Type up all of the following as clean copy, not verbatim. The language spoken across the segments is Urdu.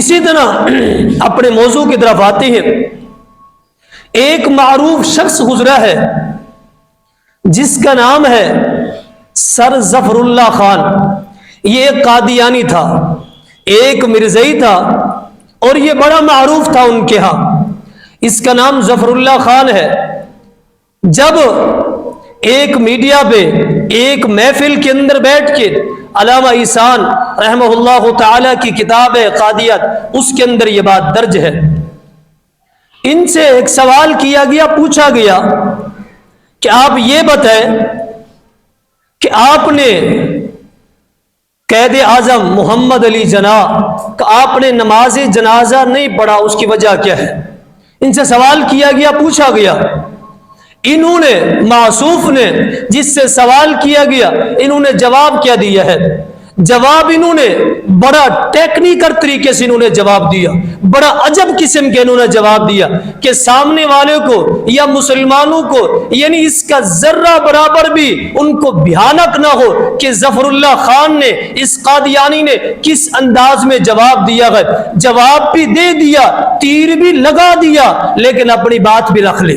اسی طرح اپنے موضوع کی طرف آتے ہیں۔ ایک معروف شخص گزرا ہے جس کا نام ہے سر ظفر اللہ خان۔ یہ ایک قادیانی تھا، ایک مرزائی تھا، اور یہ بڑا معروف تھا ان کے ہاں۔ اس کا نام ظفر اللہ خان ہے۔ جب ایک میڈیا پہ ایک محفل کے اندر بیٹھ کے علامہ احسان رحمہ اللہ تعالی کی کتاب ہے قادیات، اس کے اندر یہ بات درج ہے۔ ان سے ایک سوال کیا گیا، پوچھا گیا کہ آپ یہ بتائیں کہ آپ نے قائد اعظم محمد علی جناح کا آپ نے نماز جنازہ نہیں پڑھا، اس کی وجہ کیا ہے؟ ان سے سوال کیا گیا، پوچھا گیا۔ انہوں نے، معصوف نے جس سے سوال کیا گیا، انہوں نے جواب کیا دیا ہے؟ جواب انہوں نے بڑا ٹیکنیکل طریقے سے انہوں نے جواب دیا، بڑا عجب قسم کے انہوں نے جواب دیا کہ سامنے والے کو یا مسلمانوں کو یعنی اس کا ذرہ برابر بھی ان کو بھیانک نہ ہو کہ ظفر اللہ خان نے، اس قادیانی نے کس انداز میں جواب دیا ہے۔ جواب بھی دے دیا، تیر بھی لگا دیا، لیکن اپنی بات بھی رکھ لے،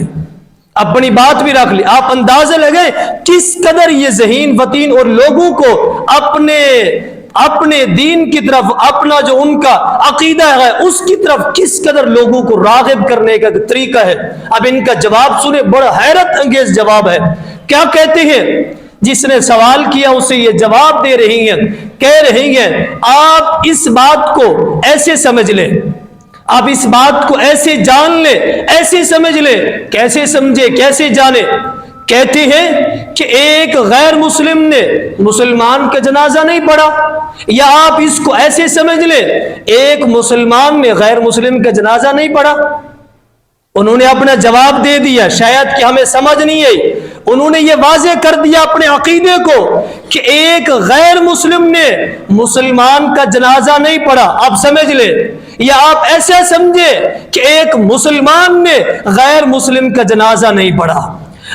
اپنی بات بھی رکھ لی۔ آپ اندازہ لگائیں کس قدر یہ ذہین فطین اور لوگوں کو اپنے دین کی طرف، اپنا جو ان کا عقیدہ ہے اس کی طرف کس قدر لوگوں کو راغب کرنے کا طریقہ ہے۔ اب ان کا جواب سنیں، بڑا حیرت انگیز جواب ہے۔ کیا کہتے ہیں؟ جس نے سوال کیا اسے یہ جواب دے رہی ہیں، کہہ رہی ہیں آپ اس بات کو ایسے سمجھ لیں، آپ اس بات کو ایسے جان لیں، ایسے سمجھ لیں۔ کیسے سمجھے، کیسے جانے؟ کہتے ہیں کہ ایک غیر مسلم نے مسلمان کا جنازہ نہیں پڑھا، یا آپ اس کو ایسے سمجھ لیں ایک مسلمان نے غیر مسلم کا جنازہ نہیں پڑھا۔ انہوں نے اپنا جواب دے دیا، شاید کہ ہمیں سمجھ نہیں آئی۔ انہوں نے یہ واضح کر دیا اپنے عقیدے کو کہ ایک غیر مسلم نے مسلمان کا جنازہ نہیں پڑھا۔ آپ سمجھ لیں، یا آپ ایسا سمجھے کہ ایک مسلمان نے غیر مسلم کا جنازہ نہیں پڑھا۔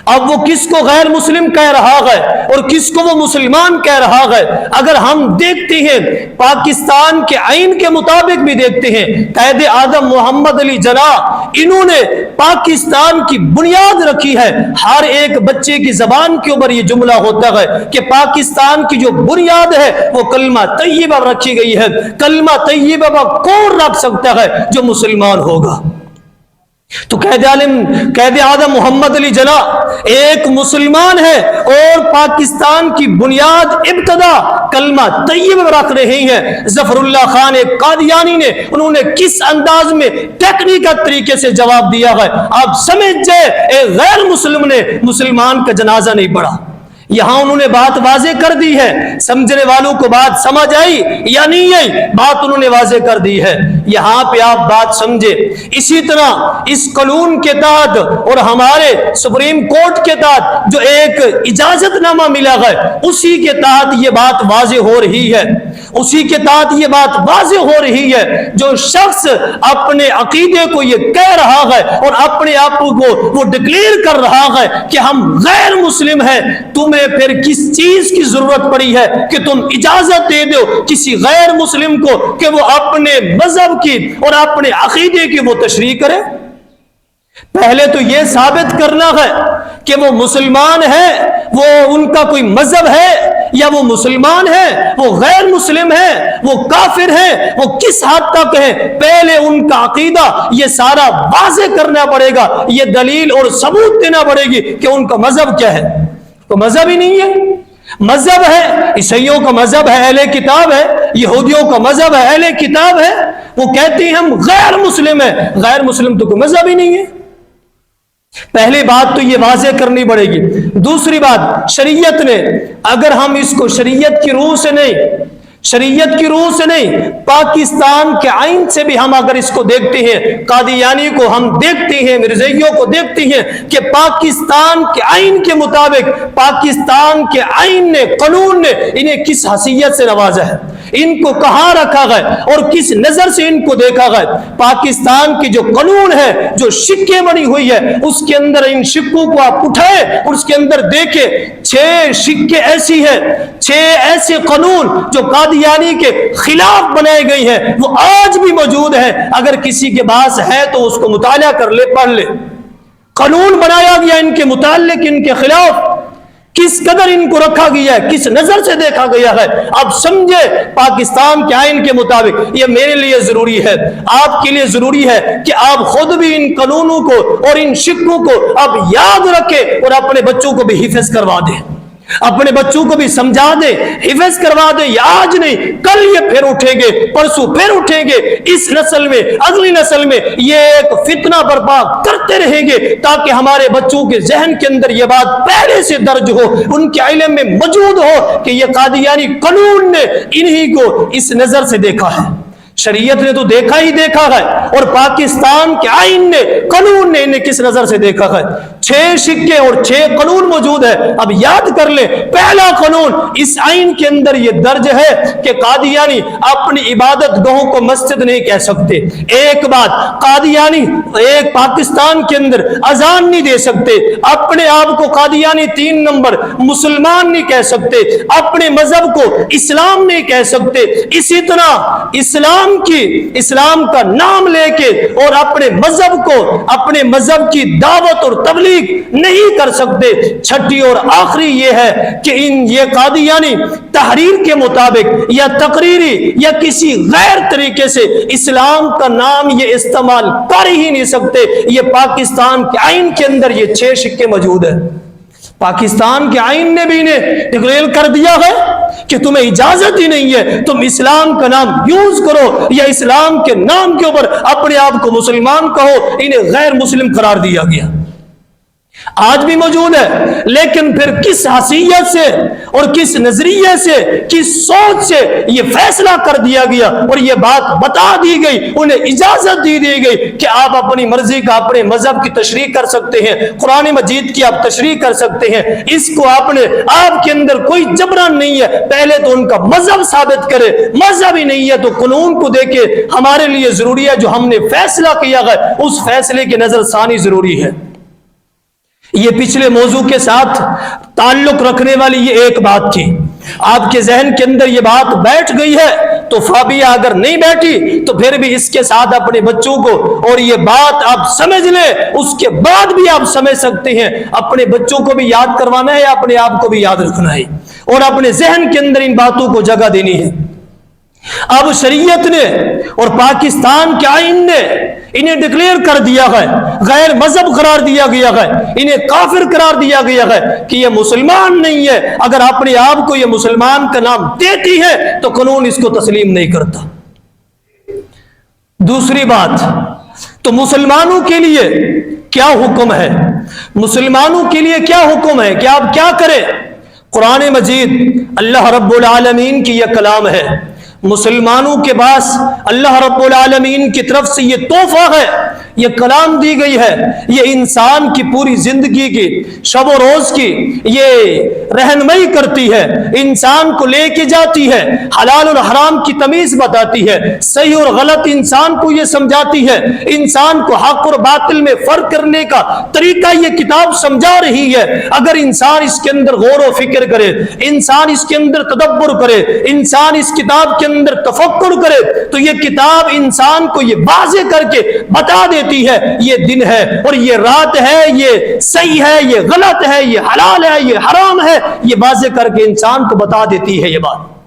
اب وہ کس کو غیر مسلم کہہ رہا ہے اور کس کو وہ مسلمان کہہ رہا ہے؟ اگر ہم دیکھتے ہیں پاکستان کے آئین کے مطابق بھی دیکھتے ہیں، قائد اعظم محمد علی جناح انہوں نے پاکستان کی بنیاد رکھی ہے۔ ہر ایک بچے کی زبان کے اوپر یہ جملہ ہوتا ہے کہ پاکستان کی جو بنیاد ہے وہ کلمہ طیبہ رکھی گئی ہے۔ کلمہ طیبہ کون رکھ سکتا ہے؟ جو مسلمان ہوگا۔ تو قائد اعظم محمد علی جناح ایک مسلمان ہے اور پاکستان کی بنیاد ابتدا کلمہ طیب رکھ رہے ہیں۔ ظفر اللہ خان ایک قادیانی نے، انہوں نے کس انداز میں ٹیکنیکل طریقے سے جواب دیا ہے، آپ سمجھ جائے ایک غیر مسلم نے مسلمان کا جنازہ نہیں پڑھا۔ یہاں انہوں نے بات واضح کر دی ہے۔ سمجھنے والوں کو بات سمجھ آئی یا نہیں آئی؟ بات انہوں نے واضح کر دی ہے، یہاں پہ آپ بات سمجھے۔ اسی طرح اس قانون کے تحت اور ہمارے سپریم کورٹ کے تحت جو ایک اجازت نامہ ملا ہے، اسی کے تحت یہ بات واضح ہو رہی ہے، اسی کے تحت یہ بات واضح ہو رہی ہے۔ جو شخص اپنے عقیدے کو یہ کہہ رہا ہے اور اپنے آپ کو وہ ڈکلیئر کر رہا ہے کہ ہم غیر مسلم ہیں، تمہیں پھر کس چیز کی ضرورت پڑی ہے کہ تم اجازت دے دو کسی غیر مسلم کو کہ وہ اپنے مذہب کی اور اپنے عقیدے کی وہ تشریح کرے؟ پہلے تو یہ ثابت کرنا ہے کہ وہ مسلمان ہے، وہ ان کا کوئی مذہب ہے، یا وہ مسلمان ہے، وہ غیر مسلم ہے، وہ کافر ہے، وہ کس حد تک ہے۔ پہلے ان کا عقیدہ یہ سارا واضح کرنا پڑے گا، یہ دلیل اور ثبوت دینا پڑے گی کہ ان کا مذہب کیا ہے۔ تو مذہب ہی نہیں ہے، مذہب ہے عیسائیوں کا مذہب ہے اہل کتاب ہے، یہودیوں کا مذہب ہے اہل کتاب ہے، وہ کہتے ہیں ہم غیر مسلم ہیں۔ غیر مسلم تو کوئی مذہب ہی نہیں ہے۔ پہلی بات تو یہ واضح کرنی پڑے گی۔ دوسری بات، شریعت نے، اگر ہم اس کو شریعت کی روح سے نہیں، شریعت کی روح سے نہیں، پاکستان کے آئین سے بھی ہم اگر اس کو دیکھتے ہیں، قادیانی کو ہم دیکھتے ہیں، مرزائیوں کو دیکھتے ہیں کہ پاکستان کے آئین کے مطابق پاکستان کے آئین نے، قانون نے انہیں کس حیثیت سے نوازا ہے۔ ان کو کہاں رکھا گیا اور کس نظر سے ان کو دیکھا گیا۔ پاکستان کی جو قانون ہے، جو سکے بنی ہوئی ہے، اس کے اندر ان سکوں کو آپ اٹھائے اور اس کے اندر دیکھیں 6 سکے ایسی ہیں، 6 ایسے قانون جو قادیانی کے خلاف بنائے گئے ہیں، وہ آج بھی موجود ہیں۔ اگر کسی کے پاس ہے تو اس کو مطالعہ کر لے، پڑھ لے۔ قانون بنایا گیا ان کے متعلق، ان کے خلاف کس قدر ان کو رکھا گیا ہے، کس نظر سے دیکھا گیا ہے۔ اب سمجھے پاکستان کے آئین کے مطابق یہ میرے لیے ضروری ہے، آپ کے لیے ضروری ہے کہ آپ خود بھی ان قانونوں کو اور ان سکوں کو اب یاد رکھیں اور اپنے بچوں کو بھی حفظ کروا دیں، اپنے بچوں کو بھی سمجھا دے، حفظ کروا دے۔ یہ آج نہیں، کل یہ پھر اٹھیں گے، پرسوں پھر اٹھیں گے، اس نسل میں، اگلی نسل میں یہ ایک فتنہ برپا کرتے رہیں گے، تاکہ ہمارے بچوں کے ذہن کے اندر یہ بات پہلے سے درج ہو، ان کے علم میں موجود ہو کہ یہ قادیانی قانون نے انہی کو اس نظر سے دیکھا ہے۔ شریعت نے تو دیکھا ہی دیکھا ہے، اور پاکستان کے آئین نے، قانون نے انہیں کس نظر سے دیکھا ہے۔ 6 سکے اور 6 قانون موجود ہے۔ اب یاد کر لیں، پہلا قانون اس آئین کے اندر یہ درج ہے کہ قادیانی اپنی عبادت گاہوں کو مسجد نہیں کہہ سکتے۔ ایک بات، قادیانی ایک پاکستان کے اندر اذان نہیں دے سکتے، اپنے آپ کو قادیانی 3 نمبر مسلمان نہیں کہہ سکتے، اپنے مذہب کو اسلام نہیں کہہ سکتے۔ اسی طرح اسلام کا نام لے کے اور اپنے مذہب کی دعوت اور تبلیغ نہیں کر سکتے۔ چھٹی اور آخری یہ ہے کہ یہ قادیانی تحریر کے مطابق یا تقریری یا کسی غیر طریقے سے اسلام کا نام یہ استعمال کر ہی نہیں سکتے۔ یہ پاکستان کے آئین کے اندر یہ 6 سکے موجود ہیں۔ پاکستان کے آئین نے بھی انہیں ڈکلیئر کر دیا ہے کہ تمہیں اجازت ہی نہیں ہے تم اسلام کا نام یوز کرو، یا اسلام کے نام کے اوپر اپنے آپ کو مسلمان کہو۔ انہیں غیر مسلم قرار دیا گیا، آج بھی موجود ہے۔ لیکن پھر کس حیثیت سے اور کس نظریے سے، کس سوچ سے یہ فیصلہ کر دیا گیا اور یہ بات بتا دی گئی، انہیں اجازت دی گئی کہ آپ اپنی مرضی کا اپنے مذہب کی تشریح کر سکتے ہیں، قرآن مجید کی آپ تشریح کر سکتے ہیں۔ اس کو آپ کے اندر کوئی جبران نہیں ہے۔ پہلے تو ان کا مذہب ثابت کرے، مذہب ہی نہیں ہے تو قانون کو دیکھے۔ ہمارے لیے ضروری ہے جو ہم نے فیصلہ کیا ہے اس فیصلے کی نظر ثانی ضروری ہے۔ یہ پچھلے موضوع کے ساتھ تعلق رکھنے والی یہ ایک بات تھی۔ آپ کے ذہن کے اندر یہ بات بیٹھ گئی ہے تو فابیہ، اگر نہیں بیٹھی تو پھر بھی اس کے ساتھ اپنے بچوں کو اور یہ بات آپ سمجھ لیں، اس کے بعد بھی آپ سمجھ سکتے ہیں۔ اپنے بچوں کو بھی یاد کروانا ہے، اپنے آپ کو بھی یاد رکھنا ہے اور اپنے ذہن کے اندر ان باتوں کو جگہ دینی ہے۔ اب شریعت نے اور پاکستان کے آئین نے انہیں ڈکلیئر کر دیا ہے، غیر مذہب قرار دیا گیا ہے، انہیں کافر قرار دیا گیا ہے کہ یہ مسلمان نہیں ہے۔ اگر اپنے آپ کو یہ مسلمان کا نام دیتی ہے تو قانون اس کو تسلیم نہیں کرتا۔ دوسری بات، تو مسلمانوں کے لیے کیا حکم ہے؟ مسلمانوں کے لیے کیا حکم ہے کہ آپ کیا کریں؟ قرآن مجید اللہ رب العالمین کی یہ کلام ہے۔ مسلمانوں کے پاس اللہ رب العالمین کی طرف سے یہ تحفہ ہے، یہ کلام دی گئی ہے، یہ انسان کی پوری زندگی کی، شب و روز کی یہ رہنمائی کرتی ہے، انسان کو لے کے جاتی ہے، حلال اور حرام کی تمیز بتاتی ہے، صحیح اور غلط انسان کو یہ سمجھاتی ہے، انسان کو حق اور باطل میں فرق کرنے کا طریقہ یہ کتاب سمجھا رہی ہے۔ اگر انسان اس کے اندر غور و فکر کرے، انسان اس کے اندر تدبر کرے، انسان اس کتاب کے اندر تفکر کرے تو یہ کتاب انسان کو یہ واضح کر کے بتا دیتی ہے یہ دن ہے اور یہ رات ہے، یہ صحیح ہے، یہ غلط ہے، یہ حلال ہے، یہ حرام ہے، یہ واضح کر کے انسان کو بتا دیتی ہے یہ بات۔